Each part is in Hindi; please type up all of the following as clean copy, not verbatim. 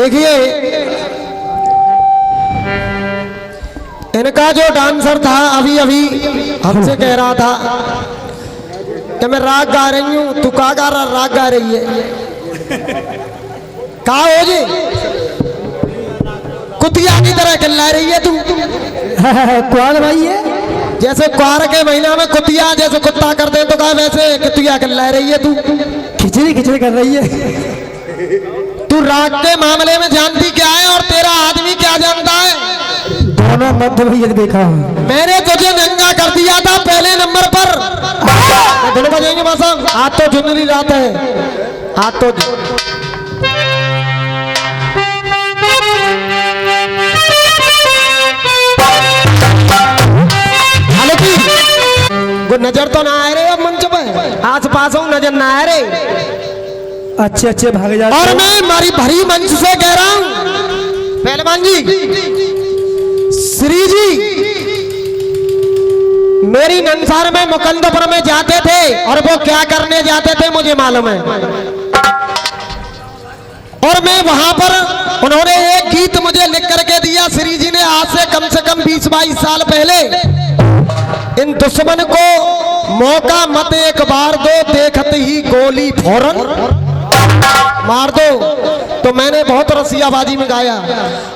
देखिए इनका जो डांसर था अभी अभी हमसे कह रहा था कि मैं राग गा रही हूँ, तू का गा रहा राग गा रही है? कहा हो जी कुतिया की तरह चिल्ला रही है तू। कौन भाई है? जैसे क्वार के महीना में कुतिया जैसे कुत्ता करते हैं तो कहा वैसे कुतिया चिल्ला रही है तू। खिचड़ी खिचड़ी कर रही है। तू राग के मामले में जानती क्या है और तेरा आदमी क्या जानता है? दोनों मध्य भैया देखा हूँ। मैंने तुझे नंगा कर दिया था पहले नंबर पर। दिल बजाएंगे बस आज तो जुनरी रात है। आज तो वो नजर तो ना आ रहे अब मंच पे आस पास हूँ नजर ना आ रहे। अच्छे अच्छे भाग जाते। और मैं हमारी भरी मंच से कह रहा हूँ पहलवान जी श्री जी मेरी नंसार में मुकंदपुर में जाते थे और वो क्या करने जाते थे मुझे मालूम है। और मैं वहां पर उन्होंने एक गीत मुझे लिख करके दिया श्री जी ने आज से कम 20-22 साल पहले। इन दुश्मन को मौका मत एक बार दो देखते ही गोली फौरन मार दो। तो मैंने बहुत रसियाबाजी में गाया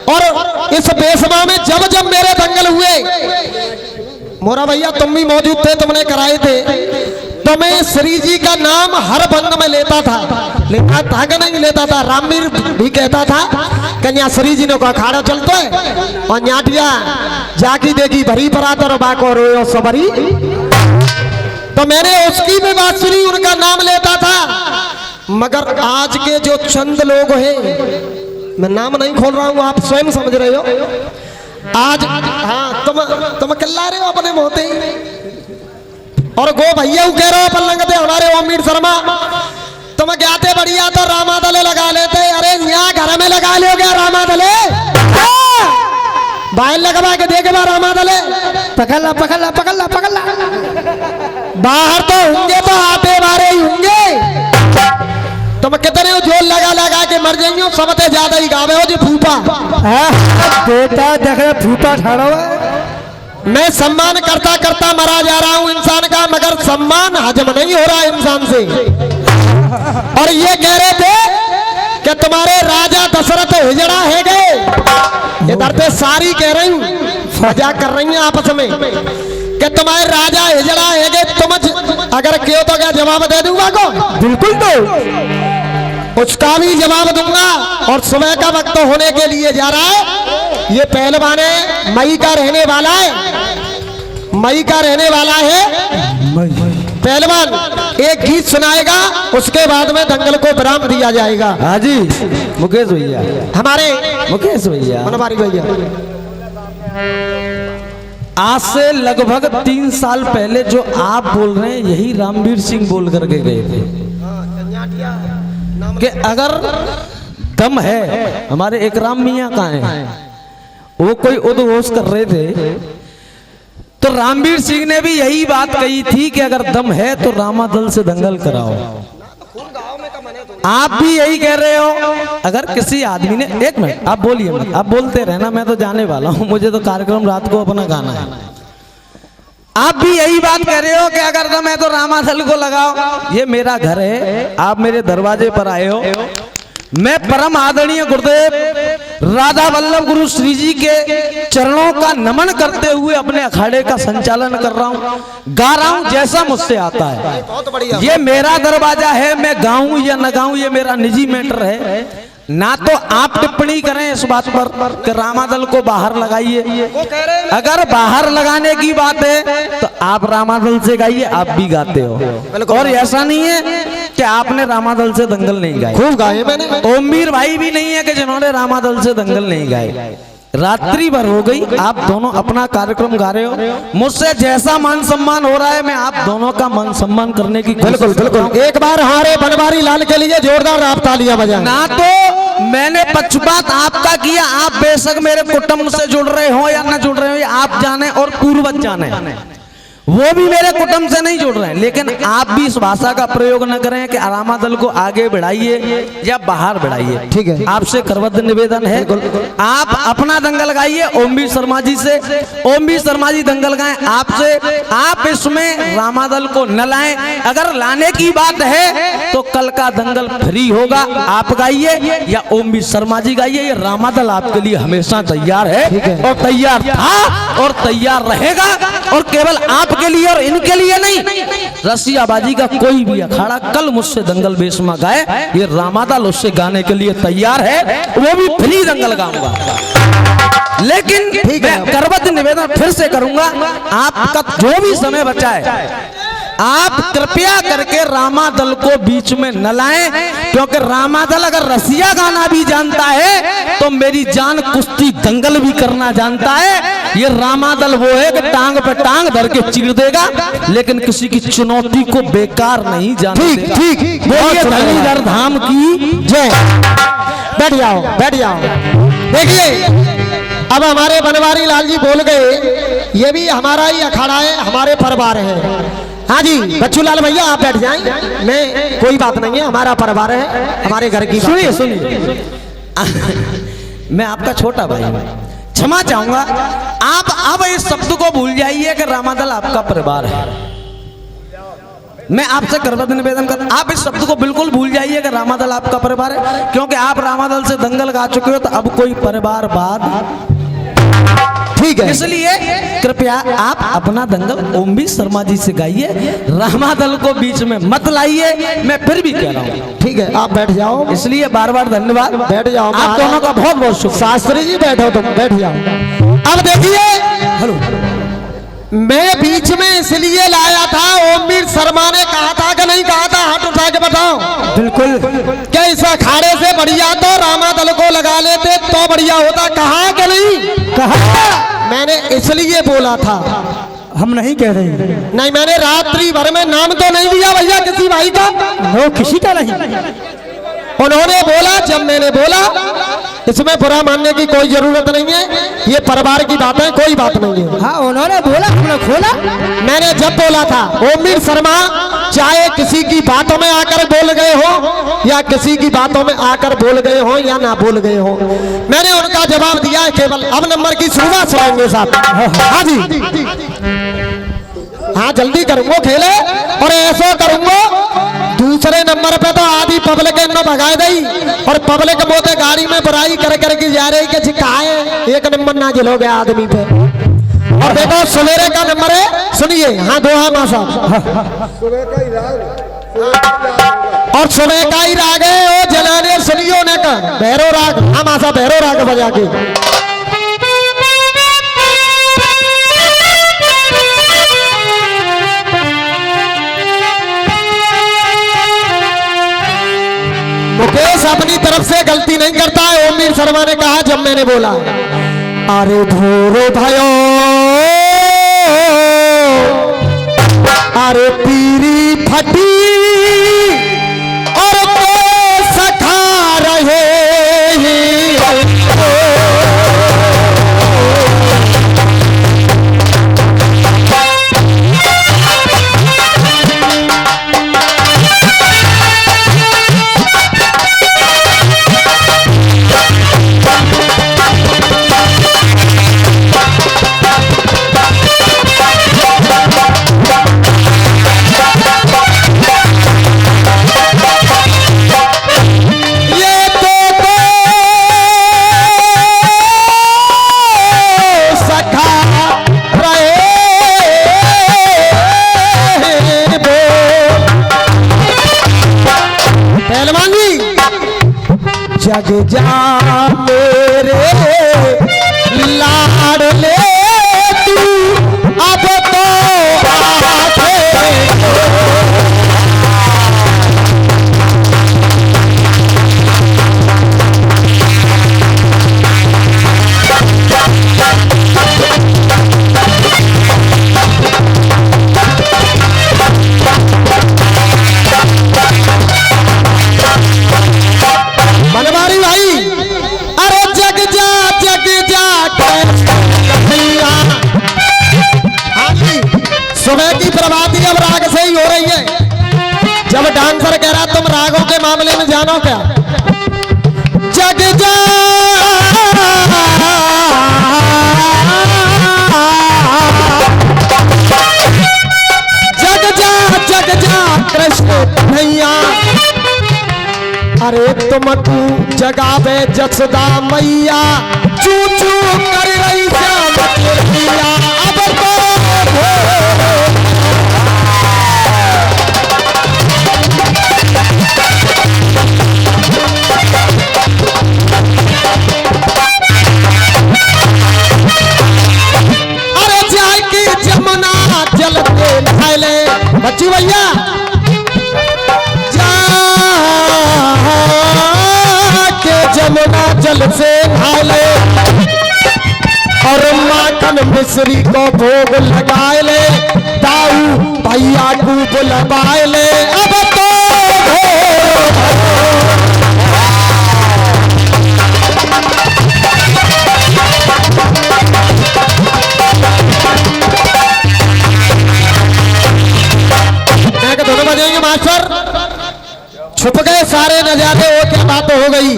और इस बेसमा में जब जब मेरे दंगल हुए मोरा भैया तुम भी मौजूद थे, तुमने कराए थे, तो मैं श्री जी का नाम हर भंग में लेता था कि नहीं लेता था। रामवीर भी कहता था कन्या श्री जी ने को अखाड़ा चलतो है और न्याटिया जाकी देखी भरी परातर बाको रोयो सबरी। तो मैंने उसकी भी बात सुनी, उनका नाम लेता था। मगर आज के जो चंद लोग हैं, मैं नाम नहीं खोल रहा हूं, आप स्वयं समझ रहे हो आज। हाँ तुम कल्ला रहे हो अपने मोहते और गो भैया कह रहे हो पल्लंग थे हमारे ओमीर शर्मा तुम ज्ञाते बढ़िया तो रामादले लगा लेते। अरे यहाँ घर में लगा लो क्या रामादले? बाहर लगवा के देखे बा रामादले पकड़ला पकड़ला पकड़ला पकड़ला। बाहर तो होंगे तो आते बारे ही होंगे। तुम कितने हो जोर लगा लगा के मर जाएंगे, सबसे ज्यादा ही गावे हो जी फूफा। बेटा देख रहे फूफा ठाड़ा हुआ। मैं सम्मान करता करता मरा जा रहा हूं इंसान का, मगर सम्मान हजम नहीं हो रहा इंसान से। और ये कह रहे थे कि तुम्हारे राजा दशरथ हिजड़ा है गए। इधर पे सारी कह रही हूं मजाक कर रही हैं आपस में कि तुम्हारे राजा हिजड़ा है गए। तुम अगर क्यों तो क्या जवाब दे दूंगा को? बिल्कुल तो उसका भी जवाब दूंगा। और सुबह का वक्त होने के लिए जा रहा है। ये पहलवान है, मई का रहने वाला है, मई का रहने वाला है पहलवान। एक गीत सुनाएगा, उसके बाद में दंगल को विराम दिया जाएगा। हाँ जी मुकेश भैया, हमारे मुकेश भैया, मनवारी भैया। आज से लगभग 3 साल पहले जो आप बोल रहे हैं यही रामवीर सिंह बोल करके गए थे कि अगर दम है। हमारे एक राम मियाँ कहाँ है, वो कोई उद्घोष कर रहे थे तो रामवीर सिंह ने भी यही बात कही थी कि अगर दम है तो रामादल से दंगल कराओ। आप भी यही कह रहे हो। अगर किसी आदमी ने, एक मिनट आप बोलिए मत, आप बोलते रहना, मैं तो जाने वाला हूं, मुझे तो कार्यक्रम रात को अपना गाना है। आप भी यही बात कह रहे हो कि अगर दम है तो रामादल को लगाओ। ये मेरा घर है, आप मेरे दरवाजे पर आए हो। मैं परम आदरणीय गुरुदेव राधा वल्लभ गुरु श्री जी के चरणों का नमन करते हुए अपने अखाड़े का संचालन कर रहा हूँ, गा रहा हूँ जैसा मुझसे आता है। ये मेरा दरवाजा है, मैं गाऊं या न गाऊं ये मेरा निजी मैटर है। ना तो आप टिप्पणी करें इस बात पर कि रामादल को बाहर लगाइए। अगर बाहर लगाने की बात है तो आप रामादल से गाइए, आप भी गाते हो। और ऐसा नहीं है कि आपने रामादल से दंगल नहीं गाए, खूब गाए मैंने। ओमवीर भाई भी नहीं है कि जिन्होंने रामादल से दंगल नहीं गाए। रात्रि भर हो गई, आप दोनों अपना कार्यक्रम गा रहे हो। मुझसे जैसा मान सम्मान हो रहा है मैं आप दोनों का मान सम्मान करने की बिल्कुल बिल्कुल। एक बार हमारे बनवारी लाल के लिए जोरदार आप तालियां बजाएं। ना तो मैंने पक्षपात आपका किया, आप बेशक मेरे कुटुंब से जुड़ रहे हो या न जुड़ रहे हो आप जाने और पूर्वज जाने। वो भी मेरे कुटुंब से नहीं जुड़ रहे हैं, लेकिन आप भी इस भाषा का प्रयोग न करें कि रामादल को आगे बढ़ाइए या बाहर बढ़ाइए। ठीक है, आपसे करबद्ध निवेदन है, आप अपना दंगल गाइए ओमवीर शर्मा जी से, ओमवीर शर्मा जी दंगल गाएं आपसे। आप इसमें रामादल को न लाएं, अगर लाने की बात है तो कल का दंगल फ्री होगा, आप गाइए या ओमवीर शर्मा जी गाइए। ये रामादल आपके लिए हमेशा तैयार है और तैयार था और तैयार रहेगा, और केवल आपके लिए और इनके लिए नहीं, रसियाबाजी का कोई भी अखाड़ा कल मुझसे दंगल बेश में गाए, ये रामादल उससे गाने के लिए तैयार है, वो भी फ्री दंगल गाऊंगा। लेकिन मैं करबद्ध निवेदन फिर से करूंगा, आपका जो भी समय बचा है आप कृपया करके रामादल को बीच में न लाएं, क्योंकि रामादल अगर रसिया गाना भी जानता है तो मेरी जान कुश्ती दंगल भी करना जानता है। ये रामादल वो है कि टांग पे टांग धर के चीर देगा, लेकिन किसी की चुनौती को बेकार नहीं जाने देगा। ठीक, बोलिए धनीधर धाम की जय। बैठ जाओ, बैठ जाओ। देखिए, अब हमारे बनवारी लाल जी बोल गए, ये भी हमारा ही अखाड़ा है, हमारे परिवार है। हाँ जी बच्चू लाल भैया आप बैठ जाएं, मैं कोई बात नहीं है, हमारा परिवार है, हमारे घर की। सुनिए सुनिए, मैं आपका छोटा भाई हूं, क्षमा चाहूंगा, आप अब इस शब्द को भूल जाइए कि रामादल आपका परिवार है। मैं आपसे करबद्ध निवेदन कर, आप इस शब्द को बिल्कुल भूल जाइए कि रामादल आपका परिवार है, क्योंकि आप रामादल से दंगल गा चुके हो, तो अब कोई परिवार बाद। ठीक है, इसलिए कृपया आप अपना दंगल ओमवीर शर्मा जी से गाइए, रामादल को बीच में मत लाइए। मैं फिर भी कह रहा हूँ, ठीक है, आप बैठ जाओ। इसलिए बार बार धन्यवाद, बैठ जाओ। आप दोनों का बहुत बहुत शुक्रिया। शास्त्री जी बैठो, तुम बैठ जाओ। अब देखिए, हेलो, मैं बीच में इसलिए लाया था, ओमवीर शर्मा ने कहा था कि नहीं कहा था, हाथ उठा के बताओ। बिल्कुल, क्या इस अखाड़े से बढ़िया तो रामादल को लगा लेते तो बढ़िया होता, कहा कि नहीं कहा? मैंने इसलिए बोला था, हम नहीं कह रहे। नहीं, मैंने रात्रि भर में नाम तो नहीं लिया भैया किसी भाई का, नो किसी का नहीं। उन्होंने बोला, जब मैंने बोला, इसमें बुरा मानने की कोई जरूरत नहीं है, ये परिवार की बात है, कोई बात नहीं है। हाँ, उन्होंने बोला, हमने खोला। मैंने जब बोला था ओमवीर शर्मा चाहे किसी की बातों में आकर बोल गए हो या किसी की बातों में आकर बोल गए हो या ना बोल गए हो, मैंने उनका जवाब दिया है केवल। अब नंबर की शुरुआत सुनाएंगे साहब। हाँ जी, हाँ जल्दी करूंगा खेले, और ऐसा करूंगा दूसरे नंबर पे तो आधी पब्लिक इनको भगाए दी, और पब्लिक मोते गाड़ी में बुराई कर करके जा रही कि चिकाए एक नंबर नाजिल हो गया आदमी पे। और देखो सवेरे का नंबर है, सुनिए। हाँ दोहा मासा, और सुबह का ही राग है वो जलाने सुनियो ने का भैरो राग। हाँ मासा भैरो राग बजा के। मुकेश अपनी तरफ से गलती नहीं करता है। ओमवीर शर्मा ने कहा जब मैंने बोला, अरे धोरो भयो, अरे पीरी फटी और तो सखा रहे जग जा मेरे लाडले तू अब तो आके बनवारी भाई, अरे जग जा डांसर कह रहा तुम रागों के मामले में जानो क्या? जग जा जग जा कृष्ण भैया, अरे तुम तू जगावे जसोदा मैया, चू चू कर रही श्याम के पिया, अब तो अरे जाए की जमुना जल पे नहाले बच्ची भैया, के जमुना जल से नहाले और माखन मिश्री को भोग लगाए ले, दाऊ भैया को बुलवाए ले, अब तो दोनों बजाएंगे मास्टर। छुप गए सारे नजारे, वो क्या बात हो गई?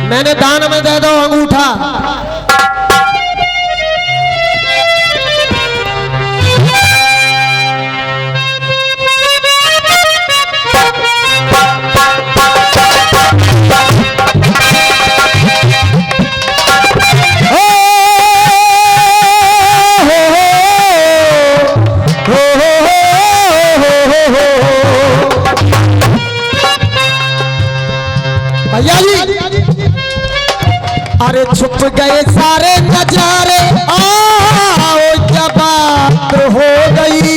मैंने दान में दे दो अंगूठा, भैया जी। अरे छुप गए सारे नजारे, आओ क्या बात हो गई?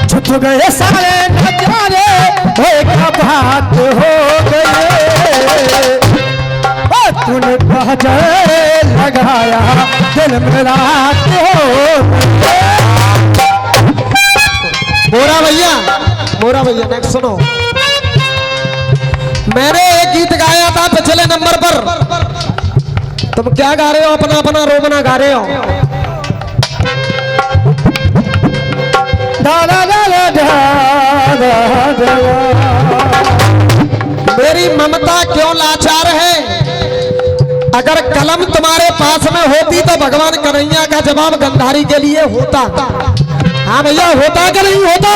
छुप गए सारे नजारे, क्या बात हो गई? तूने गजल लगाया दिल में रात हो। मोरा भैया नेक्स्ट सुनो। मैंने एक गीत गाया था पिछले नंबर पर, तुम क्या गा रहे हो? अपना अपना रोमना गा रहे हो। मेरी ममता क्यों लाचार है? अगर कलम तुम्हारे पास में होती तो भगवान कन्हैया का जवाब गंधारी के लिए होता। हाँ भैया, होता कि नहीं होता?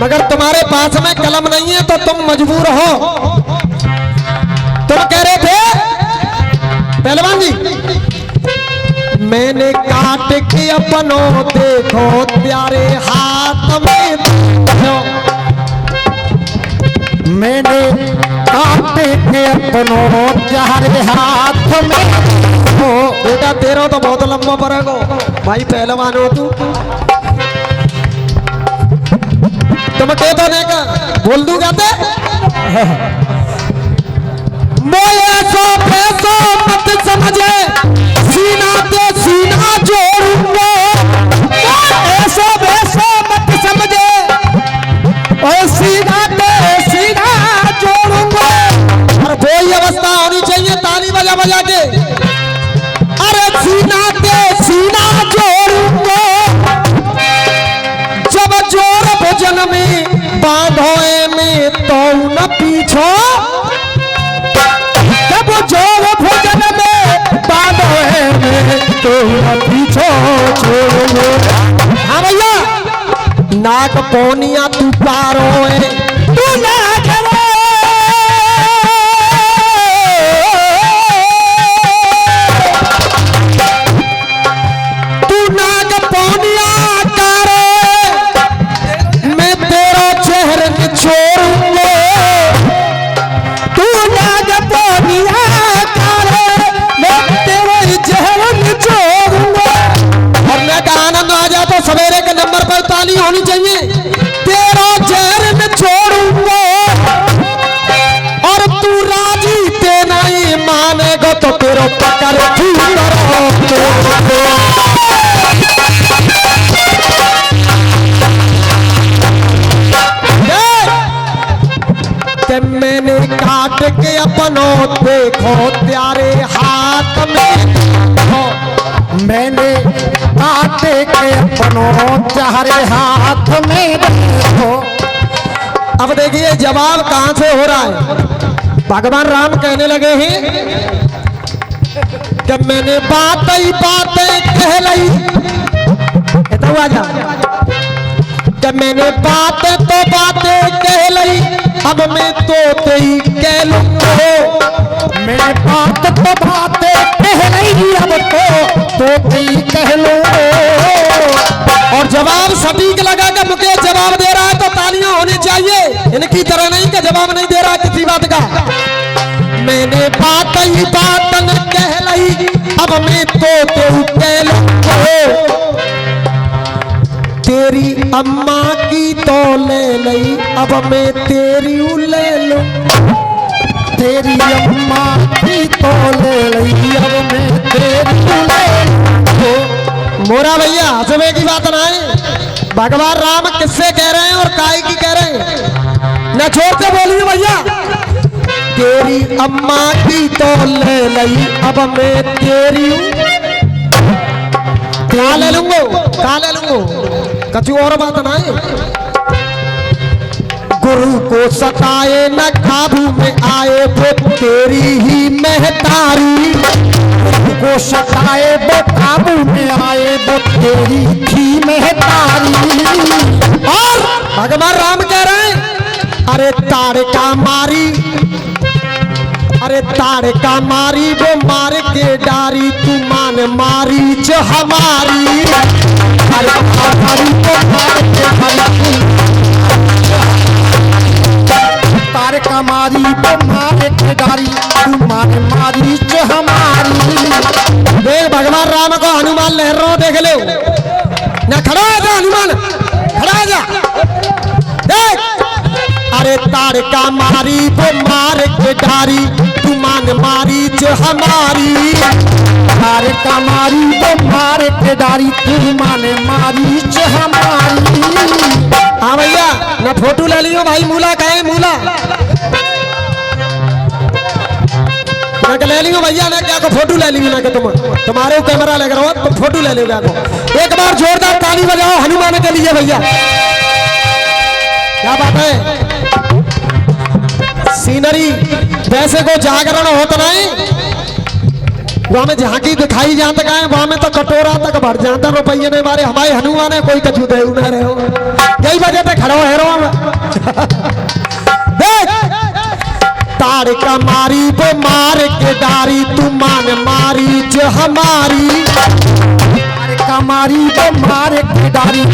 मगर तुम्हारे पास में कलम नहीं है तो तुम मजबूर हो। तुम कह रहे थे पहलवान जी, मैंने काट के अपनों देखो प्यारे हाथ में, मैंने काट के अपनों प्यारे हाथ में। बेटा तेरा तो बहुत लंबा पड़ेगा भाई, पहलवान हो तू। तुम कहते नहीं का बोल दूं कहते मोए सो पैसो मत समझे, सीना पे सीना जोड़ूंगा। ऐसो वैसो मत समझे, और सीना पे सीना जोड़ूंगा। और कोई अवस्था होनी चाहिए ताली बजा बजा के, अरे सीना पे सीना जोड़ूंगा। जब जोर भोजन में बांधोए में तो न पीछो, जब जोर भोजन में बांधोए में तो न पीछो छोड़ो। हाँ भैया, नाक पौनिया तू पारो है, तू ना करो तू नाक पौनिया कारो, मैं तेरा चेहरे छोड़ूंगा। तू नाग पोनिया कारो, मैं तेरे चेहरे छोड़ूंगा। और मैं का आनंद आ जाता सवेरे के नंबर पर ताली होनी चाहिए। तेरा चेहरे में छोड़ूंगा, और तू राजी ते नहीं मानेगा तो तेरा पकड़ मैंने काट के अपनों देखो तेरे हाथ में, मैंने काट के अपनों चारे हाथ में देखो। अब देखिए जवाब कहां से हो रहा है। भगवान राम कहने लगे हैं कि मैंने बात ही बातें कह ली, इतना जा कि मैंने बातें तो बातें कह ली, अब मैं तो तेरी कह लूंगा। मैंने बात तो बातें कह ली, अब तो तेरी कह लूंगा। और जवाब सटीक लगा कि मुकेश जवाब दे रहा है तो तालियां होनी चाहिए, इनकी तरह नहीं कि जवाब नहीं दे रहा किसी बात का। मैंने बात ही बात न कह ली, अब मैं तो तेरी कह लूंगा। तेरी अम्मा की तो ले ली, अब मैं तेरी ले लूं। तेरी अम्मा की तो ले ली, अब मैं तेरी ले लूं। मोरा भैया हंसवे की बात ना है। भगवान राम किससे कह रहे हैं और काय की कह रहे हैं, न छोड़ते बोलिए भैया। तेरी अम्मा की तो ले ली, अब मैं तेरी कहा ले लूंगो, कहा ले लूंगो, कछु और बात ना है। गुरु को सताए न काबू में आए, वो तेरी ही महतारी। को सताए वो काबू में आए, वो तेरी थी महतारी। और भगवान राम कह रहे हैं अरे ताड़का मारी, अरे ताड़का मारी वो मार के डारी, तू मान मारी जो हमारी। ताड़का मारी वो मार के डारी, ताड़का मारी वो मार के डारी, तू मान मारी जो हमारी। देख भगवान राम को हनुमान लहर रहा देख लो ना, खड़ा है जा हनुमान, खड़ा है जा। देख अरे ताड़का मारी वो मार के डारी, तू मान मारी जो हमारी। ताड़का मारी वो मार के डारी, तू मान मारी जो हमारी। हाँ भैया ना फोटो ले लियो भाई, मूला का है मूला ना ले लियो भैया, ना क्या को फोटो ले लियो ना कि तुम्हारे कैमरा लग रहा हो तो फोटो ले लियो क्या को। एक बार जोरदार ताली बजाओ हनुमान के लिए भैया, क्या बात है। सीनरी वैसे को जागरण होता नहीं, वहां में झांकी दिखाई जाता है, वहां में तो कटोरा तक भर जाता रुपये ने मारे। हमारे हनुमान है कोई कछु दे ना रहे हो, यही वजह से खड़ो है ताड़का मारी वो मार के डारी, तू मान मारी जो हमारी। ताड़का मारी वो मार के डारी,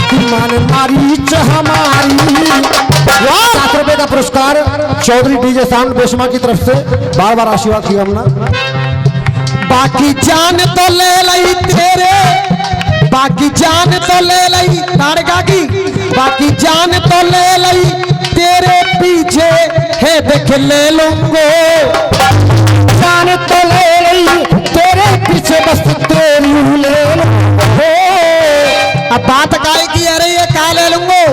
तू मान मारी जो हमारी। 7 रुपए का पुरस्कार चौधरी डीजे साउंड बेशमा की तरफ से बार बार आशीर्वाद किया हमने। बाकी जान तो ले ली तेरे, बाकी जान तो ले ली ताड़का की, बाकी जान तो ले ली तेरे पीछे है देख ले लूंगो। जान तो ले ली तेरे पीछे बस तेरी ले लूंगो। अब बात काय की अरे ये का ले लूंगो,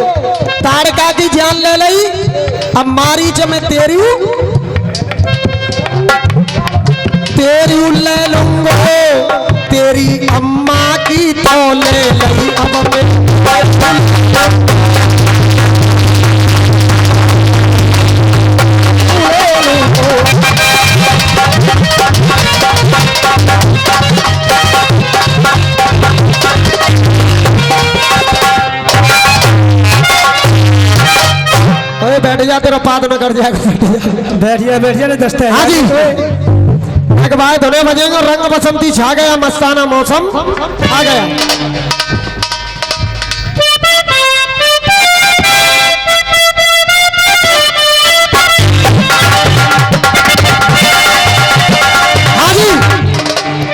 ताड़का की जान ले ली, अब मारी जो मैं तेरी तेरी ले लूंगो। तेरी अम्मा की तो ले ली, अब मैं बैठ जा, तेरा पाद न कर जाएगा। बैठिए बैठिए नहीं दस्ते। हाँ जी एक बार धुने बजेंगे, रंग बसंती छा गया, मस्ताना मौसम आ गया। हाँ जी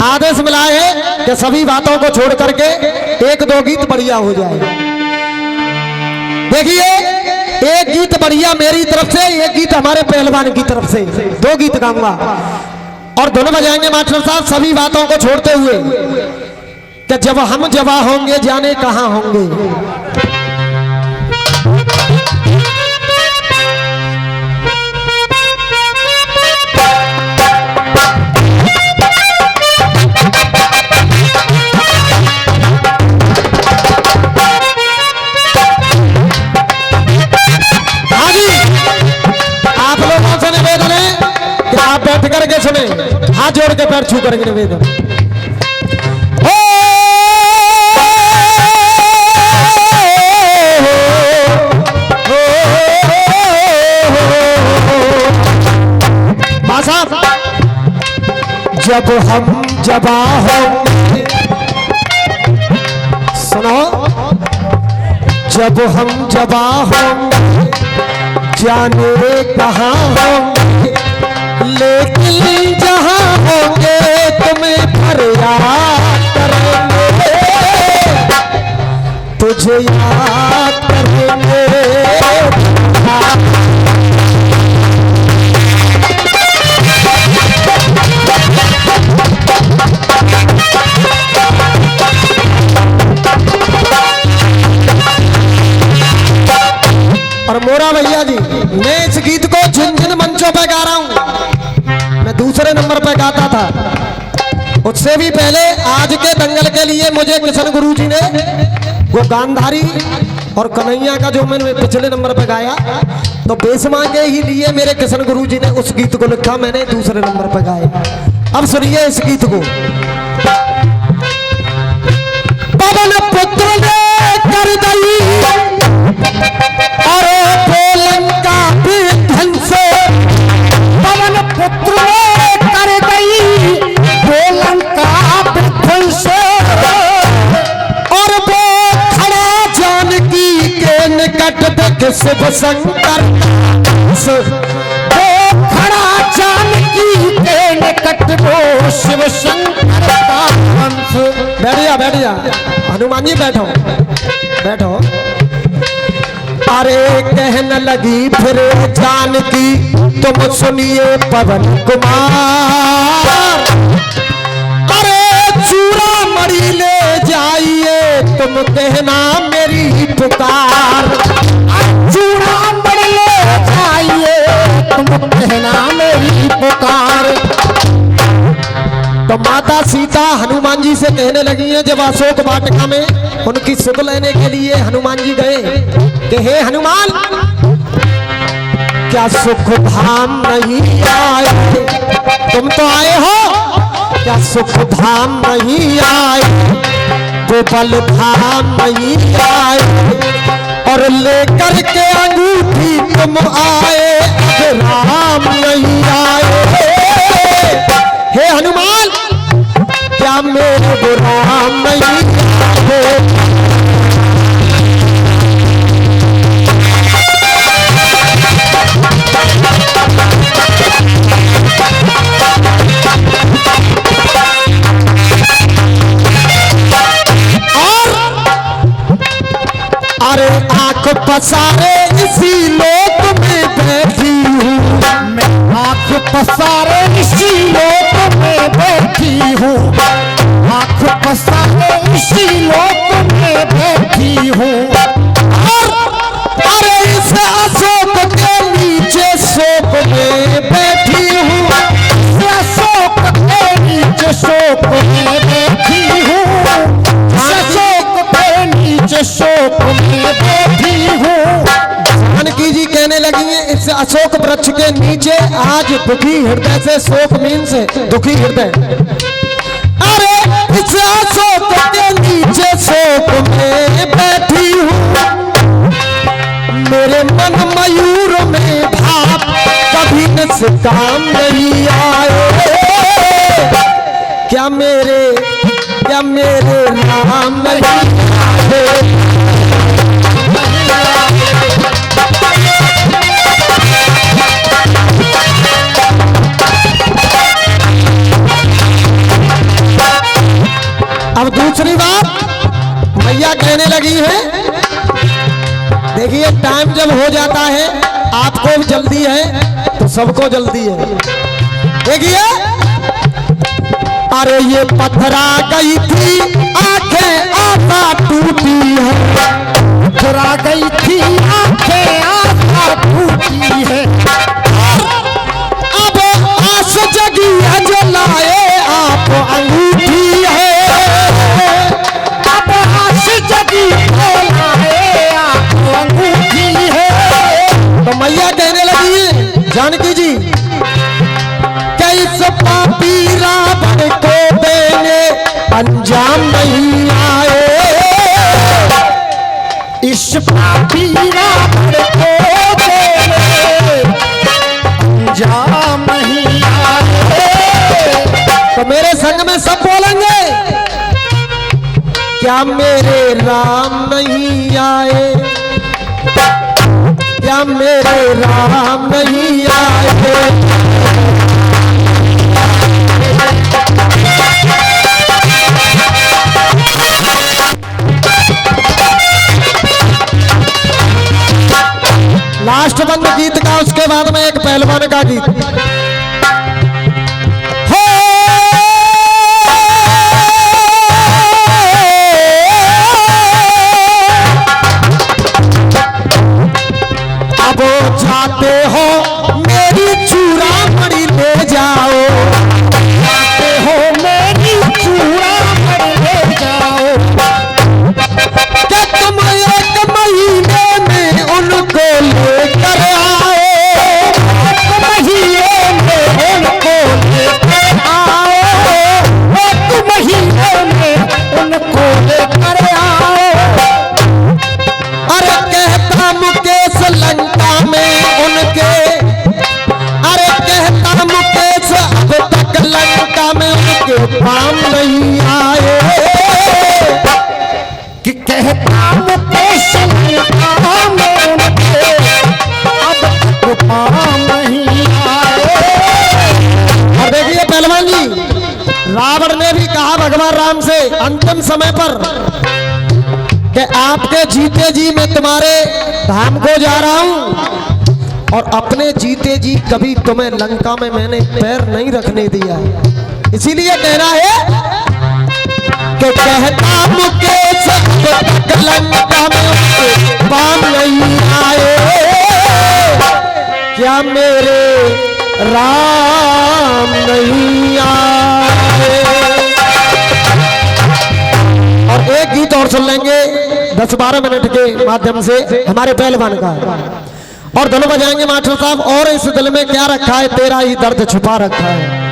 आदेश मिला है कि सभी बातों को छोड़ करके 1-2 गीत बढ़िया हो जाए। देखिए एक गीत बढ़िया मेरी तरफ से, एक गीत हमारे पहलवान की तरफ से, 2 गीत गाऊंगा और दोनों बजाएंगे मास्टर साहब सभी बातों को छोड़ते हुए कि जब हम जवा होंगे जाने कहां होंगे। हाथ जोड़ के पैर छू करेंगे निवेदन। जब हम जबा होंगे, सुनो, जब हम जबा होंगे जाने कहाँ होंगे, लेकिन जहाँ होंगे तुम्हें फरियाद करेंगे, तुझे याद करेंगे। और मोरा भैया जी, मैं इस गीत को जिन जिन मंचों पे गा रहा हूं, मैं दूसरे नंबर पे गाता था, उससे भी पहले आज के दंगल के लिए मुझे किशन गुरु जी ने वो गांधारी और कन्हैया का जो मैंने पिछले नंबर पे गाया, तो बेसमा के ही लिए मेरे किशन गुरु जी ने उस गीत को लिखा, मैंने दूसरे नंबर पे गाया। अब सुनिए इस गीत को। पवन पुत्र ने कर दई और लंका विध्वंस, पवन पुत्र ने कर दई लंका विध्वंस, और वो खड़ा जानकी के निकट देख शिव शंकर, वो खड़ा जानकी के निकट वो शिव शंकर का हंस। बैठिया बैठिया हनुमान जी, बैठो बैठो। अरे कहने लगी फिर जानकी, तुम सुनिए पवन कुमार, अरे चूड़ा मणि ले जाइए तुम कहना मेरी पुकार, चूड़ा मणि ले जाइए तुम कहना मेरी पुकार। तो माता सीता हनुमान जी से कहने लगी है, जब अशोक वाटिका में उनकी सुध लेने के लिए हनुमान जी गए कि हे हनुमान, क्या सुख धाम नहीं आए, तुम तो आए हो, क्या सुख धाम नहीं आए, गोपाल धाम नहीं आए, और लेकर के अंगूठी तुम आए, अब राम नहीं आए। हे हनुमान, क्या मेरे वो राम नहीं आए। अरे आंख पसारे इसी लोक में बैठी हूँ, मैं आंख पसारे इसी लोक में बैठी हूँ, आंख पसारे इसी लोक में बैठी हूँ, अरे इस अशोक के नीचे शोक में बैठी हूँ, इस अशोक के नीचे शोक में बैठी हूँ, अशोक के नीचे शोक में बैठी हूँ। जानकी जी कहने लगी है, इस अशोक वृक्ष के नीचे आज दुखी हृदय से, शोक मीन से दुखी हृदय, अरे इस अशोक के नीचे शोक में बैठी हूँ, मेरे मन मयूर में भाव कभी निष्काम नहीं आए, क्या मेरे राम नहीं आए। अब दूसरी बात मैया कहने लगी है, देखिए टाइम जब हो जाता है, आपको जल्दी है तो सबको जल्दी है। देखिए, अरे ये पथरा गई थी आंखें आशा टूटी है, पथरा गई थी आंखें आशा टूटी है, अब आस जगी है जो लाए आप अंगूठी है, अब आस जगी जो लाए आप अंगूठी है। तो मैया कहने लगी है जानकी जी, कैसे पापी तो मेरे संग में सब बोलेंगे, क्या मेरे राम नहीं आए, क्या मेरे राम नहीं आए। लास्ट बंद गीत का, उसके बाद में एक पहलवान का गीत। हो अब जाते हो मेरी चूड़ामणि ले जाओ, जाते हो मेरी चूड़ामणि ले जाओ, क्या तुम एक महीने में उनको लेकर आओ, एक महीने में उनको लेकर आओ, एक महीने में उनको लेकर आओ। अरे कहता मुकेश लंका में उनके, अरे कहता मुकेश अब तक लंका में उनके पाम नहीं आए, कि कहता मुकेश लंका में उनके अब तक पाम नहीं आए। और देखिए पहलवान जी, रावण ने भी कहा भगवान राम से अंतिम समय पर कि आपके जीते जी मैं तुम्हारे धाम को जा रहा हूं, और अपने जीते जी कभी तुम्हें लंका में मैंने पैर नहीं रखने दिया। इसीलिए कहना है कि कहता मुकेश तक लंका में उनके पाम नहीं आए, क्या मेरे राम नहीं आए। और एक गीत और सुन लेंगे 10-12 मिनट के माध्यम से हमारे पहलवान का, और दोनों बजाएंगे मास्टर साहब। और इस दिल में क्या रखा है, तेरा ही दर्द छुपा रखा है।